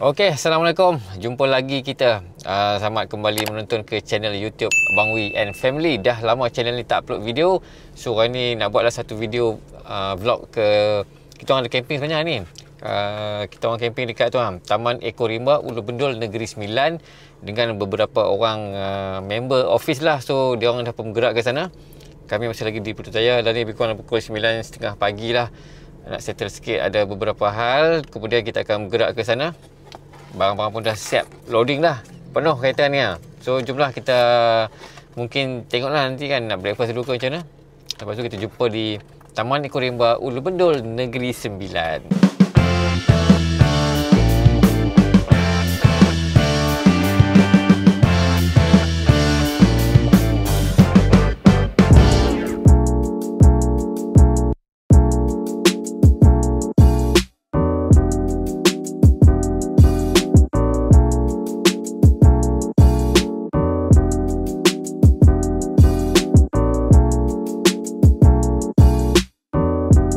Okey, Assalamualaikum. Jumpa lagi kita. Selamat kembali menonton ke channel YouTube Abang Wee and Family. Dah lama channel ni tak upload video. So hari ni nak buatlah satu video vlog ke kita orang ada camping sebenarnya ni. Kita orang camping dekat tu Taman Eko Rimba Ulu Bendul Negeri Sembilan dengan beberapa orang member office lah. So dia orang dah pun bergerak ke sana. Kami masih lagi di Putrajaya dan ni lebih kurang pukul 9.30 pagi lah. Nak settle sikit ada beberapa hal. Kemudian kita akan bergerak ke sana. Barang-barang pun dah siap loading dah. Penuh kereta ni So jomlah kita mungkin tengoklah nanti kan nak breakfast dulu ke macam mana. Lepas tu kita jumpa di Taman Eko Rimba Ulu Bendul Negeri Sembilan.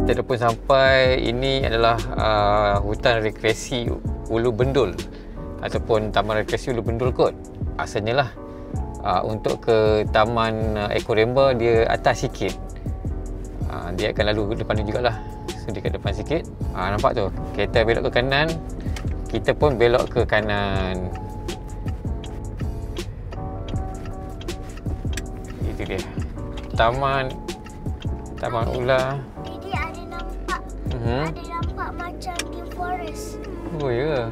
Kita dah pun sampai. Ini adalah hutan rekreasi Ulu Bendul ataupun Taman Rekreasi Ulu Bendul kot asalnya lah. Untuk ke Taman Eko Rimba dia atas sikit. Dia akan lalu depan ni jugalah. So dia ke depan sikit. Nampak tu, kereta belok ke kanan, kita pun belok ke kanan. Itu dia Taman Ular. Ada nampak macam di forest. Oh ya.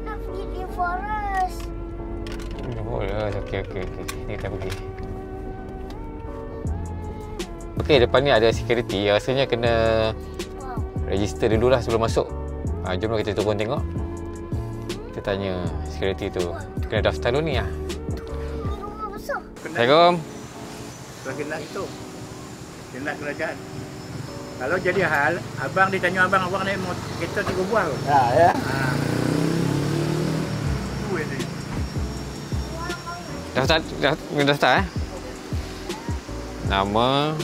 Nak pergi di forest. Oh ya, okey. Ni kita pergi. Okey, depan ni ada security. Rasanya kena register dulu lah sebelum masuk. Jomlah kita turun tengok. Kita tanya security tu. Kena daftar dulu ni . Rumah besar. Assalamualaikum. Kena itu. Kena kerajaan. Kalau jadi hal, abang ditanya abang naik motor kereta 3 buah. Ya. Daftar Nama.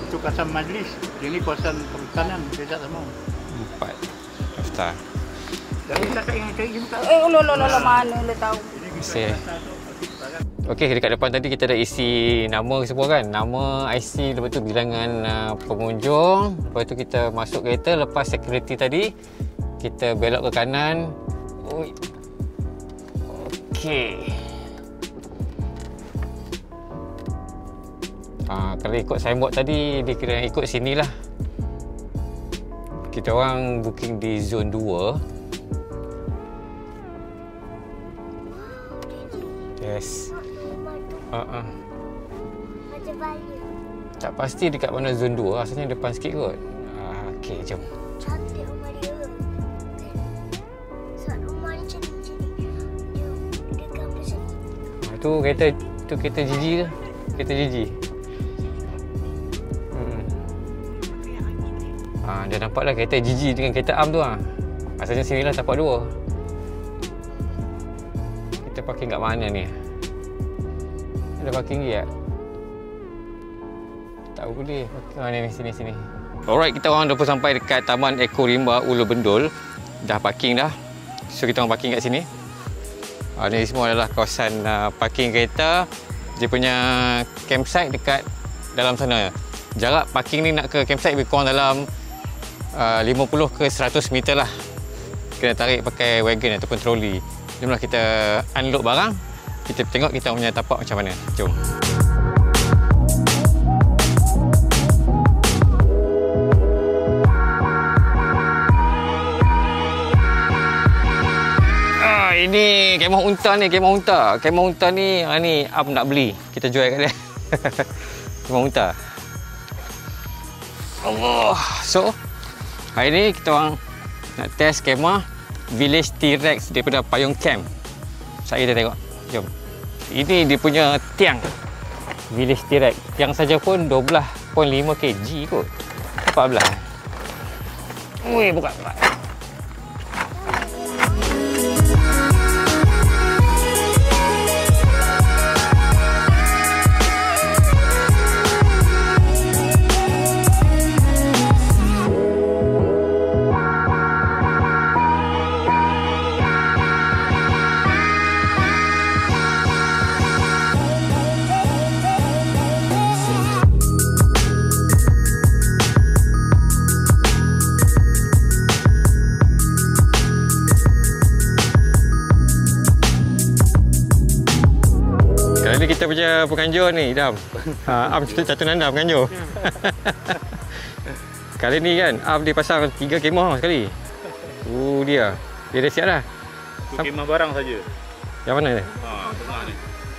Itu kawasan majlis. Ini kawasan perhutanan. Beza sama. 4. Daftar. Jadi kita tak ingat cari juga. Mana le tahu. Okey, dekat depan tadi kita dah isi nama semua kan. Nama, IC, lepas tu bilangan pengunjung. Lepas tu kita masuk kereta. Lepas security tadi, kita belok ke kanan. Okey. Kalau ikut signboard tadi, dia kira ikut sini lah. Kita orang booking di zon 2. Yes. Macam Bali. Tak pasti dekat mana zon 2. Asalnya depan sikit kot. Okey, jom. Cantik rumah dia. Sebab rumah ni cantik. Dia gambar sini. Tu kereta Gigi ke? Kereta Gigi. Dia nampak lah kereta Gigi dengan kereta Am tu Asalnya sini lah tapak 2. Kita parking kat mana ni? Ada parking lagi tak? Tak boleh. Ni sini. Alright, kita orang dah pun sampai dekat Taman Eko Rimba Ulu Bendul. Dah parking dah. So kita orang parking kat sini. Ni semua adalah kawasan parking kereta. Dia punya campsite dekat dalam sana. Jarak parking ni nak ke campsite lebih kurang dalam 50 ke 100 meter lah. Kena tarik pakai wagon ataupun troli. Jomlah kita unload barang. Kita tengok kita punya tapak macam mana. Jom. Ini kemah unta ni, Kemah unta ni, ni Am nak beli. Kita jual kat dia. Kemah unta. Allah. So, hari ni kita orang nak test kemah Village T-Rex daripada Payung Camp. Saya kita tengok. Jom. Ini dia punya tiang Village T-Rex. Tiang saja pun 12.5 kg kot. 14. Buka. kita punya penganjur ni, Idam. Am Catur Nanda penganjur. Kali ni kan, Am dia pasang 3 kemah sekali. Dia dah siap dah. Itu kemah barang saja. Yang mana ni? Tengah ni.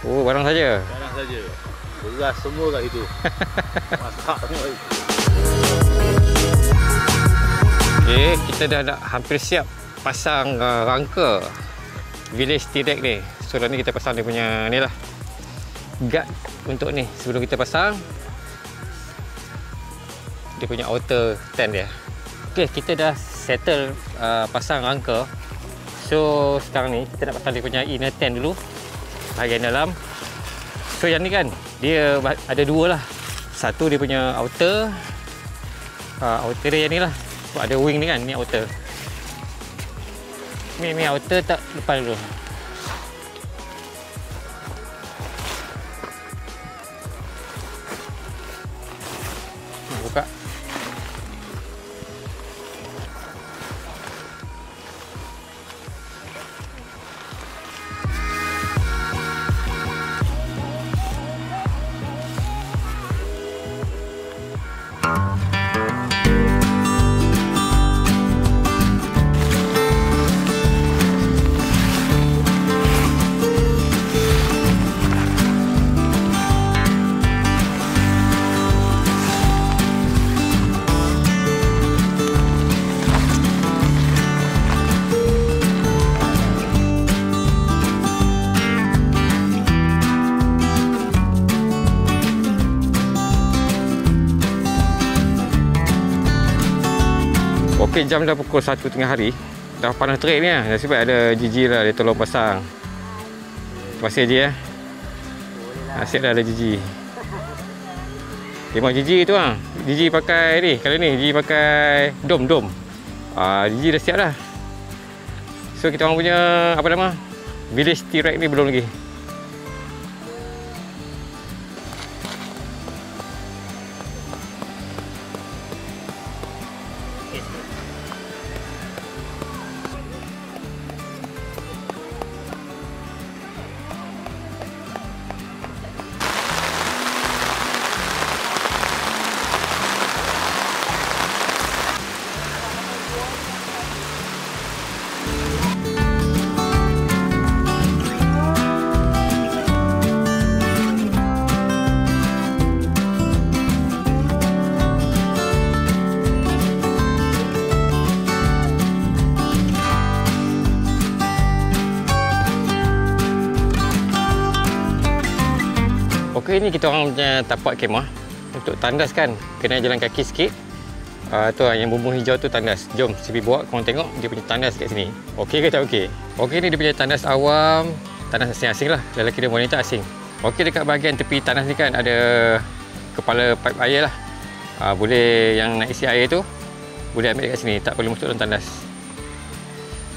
Barang saja. Barang saja. Beras semua kat situ. Masak semua. Okay, kita dah hampir siap pasang rangka Village T-Rex ni. So dah ni kita pasang dia punya ni lah, guard untuk ni. Sebelum kita pasang dia punya outer tent dia. Okay, kita dah settle pasang rangka. So sekarang ni kita nak pasang dia punya inner tent dulu, bahagian dalam. So yang ni kan dia ada 2 lah. Satu dia punya outer, outer dia yang ni lah. Sebab ada wing ni kan, ni outer. Ni outer tak depan dulu. Buka. Okey, jam dah pukul 1 tengah hari. Dah panas terik ni lah. Nasib baik ada Gigi lah, dia tolong pasang. Terima kasih Gigi . Nasib dah ada Gigi. Memang Gigi tu lah. Gigi pakai ni, kali ni Gigi pakai dom. Gigi dah siap dah. So kita orang punya, apa nama, Village T-Rex ni belum lagi. Okey, ni kita orang punya tapak kemah. Untuk tandas kan, kena jalan kaki sikit. Tu yang bumbung hijau tu tandas. Jom, Sipi bawa korang tengok dia punya tandas kat sini. Okey ke tak okey? Okey, ni dia punya tandas awam. Tandas asing-asing lah. Lelaki dan wanita asing. Okey, dekat bahagian tepi tandas ni kan ada kepala pipe air lah. Boleh yang nak isi air tu, boleh ambil dekat sini. Tak perlu masuk dalam tandas.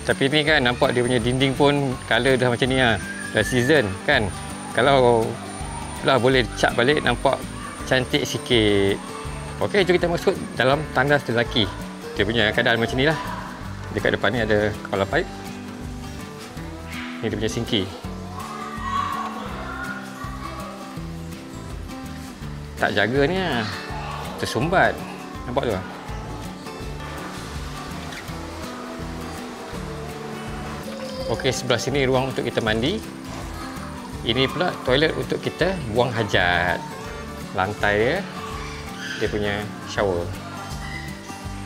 Tapi ni kan nampak dia punya dinding pun colour dah macam ni lah. Dah season kan. Kalau lah boleh cat balik, nampak cantik sikit. Okey, jom kita masuk dalam tandas lelaki. Dia punya keadaan macam ni lah. Dekat depan ni ada kepala pipe. Ni dia punya sinki. Tak jaga ni lah, tersumbat. Nampak tu lah. Okey, sebelah sini ruang untuk kita mandi. Ini pula toilet untuk kita buang hajat. Lantai dia punya shower.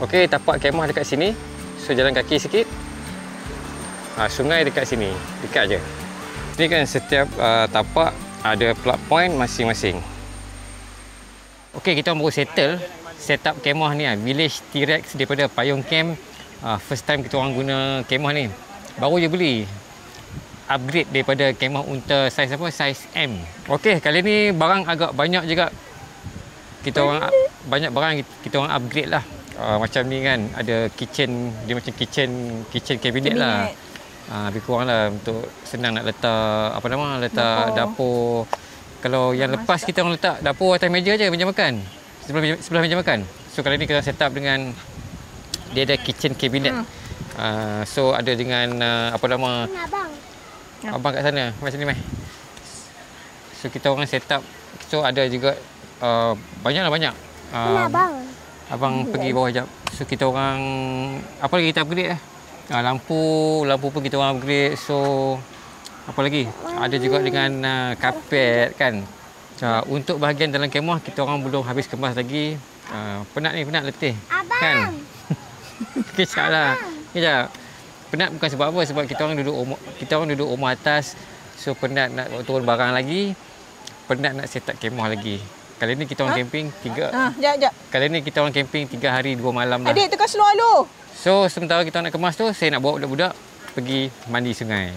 Okey, tapak kemah dekat sini. So jalan kaki sikit. Sungai dekat sini. Dekat je. Ini kan setiap tapak ada plug point masing-masing. Okey, kita baru settle setup kemah ni lah. Village T-Rex daripada Payung Camp. First time kita orang guna kemah ni. Baru je beli. Upgrade daripada kemah unta saiz apa? Saiz M. Okey, kali ni barang agak banyak juga. Kita orang banyak barang kita orang upgrade lah. Macam ni kan, ada kitchen, dia macam kitchen cabinet lah. Lebih kurang lah untuk senang nak letak apa nama? Letak dapur. Kalau yang lepas kita orang letak dapur atas meja je, meja makan. Sebelah meja makan. So kali ni kita set up dengan dia ada kitchen cabinet. So ada dengan apa nama? Abang kat sana, macam ni mai. So kita orang set up. So ada juga banyak. Abang. Abang pergi bawah jap. So kita orang apa lagi kita upgrade lah. Lampu pun kita orang upgrade. So apa lagi? Ada juga dengan karpet kan. Untuk bahagian dalam kemah kita orang belum habis kemas lagi. Penat letih. Abang. Kan? Kejaplah. Kejap. Penat bukan sebab apa? Sebab kita orang duduk rumah atas. So penat nak turun barang lagi. Penat nak set up kemah lagi. Kali ni kita orang camping 3. Jap. Kali ni kita orang camping 3 hari 2 malam lah. Adik tengah slow lu. So sementara kita nak kemas tu, saya nak bawa budak-budak pergi mandi sungai.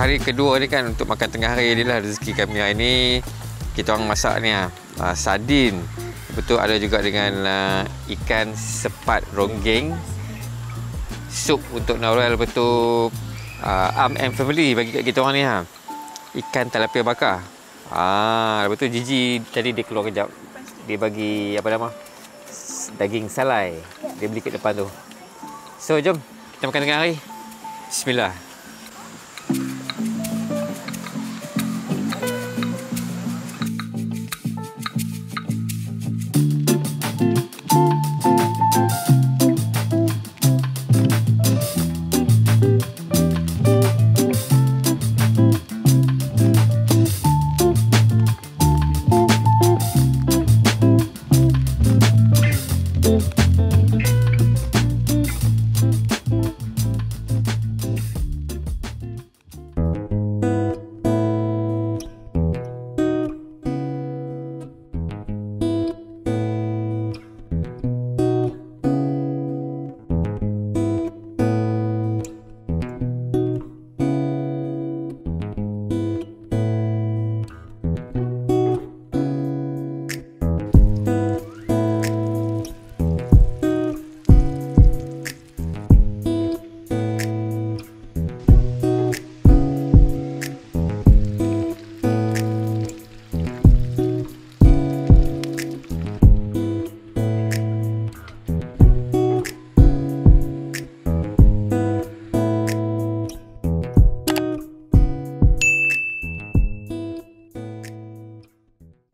hari kedua ni kan untuk makan tengah hari ni lah rezeki kami hari ni. Kita orang masak ni sardin. Lepas tu ada juga dengan ikan sepat ronggeng. Sup untuk Naurel. Lepas tu Am and family bagi kat kita orang ni ikan tilapia bakar. Lepas tu Gigi tadi dia keluar kejap. Dia bagi apa nama? Daging salai. Dia beli kat depan tu. So jom kita makan tengah hari. Bismillah.